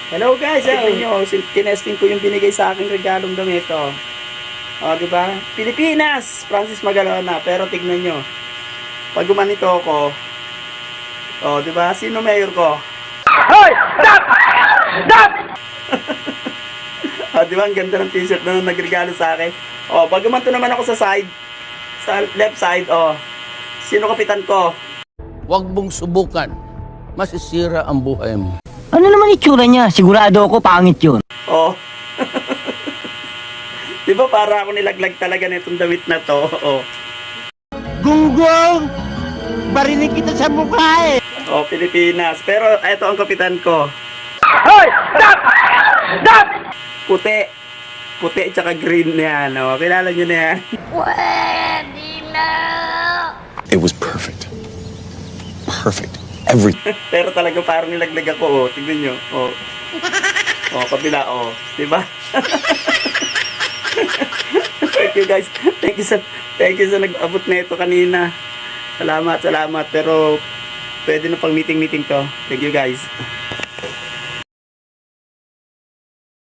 Hello guys, tignan nyo, tinesting ko yung binigay sa aking regalong damit, oh. O, di ba? Pilipinas, Francis Magalona. Pero tignan nyo, pag gumanito ako, oh, di ba? Sino mayor ko? Hoy! Stop! Stop! O, di ba? Ang ganda ng t-shirt na nagregalo sa akin. O, pag gumanto naman ako sa side, sa left side, oh, sino kapitan ko? Huwag mong subukan. Masisira ang buhay mo. Ano naman itsura niya? Sigurado ako pangit yun. Oh. Di ba para ako nilaglag talaga na itong damit na to? Oh. Gunggong! Barinig kita sa mukha eh! Oh, Pilipinas. Pero ito ang kapitan ko. Hoy! Stop! Stop! Puti. Puti at saka green na yan. Oh. Kilala nyo na yan. It was perfect. Perfect. Everything. Pero talaga parang nilaglag ako. Oh. Tignan nyo. Oh. Oh, kabila. Oh. Diba? Thank you guys. Thank you sa nag-abot na ito kanina. Salamat. Pero pwede na pang meeting to. Thank you guys.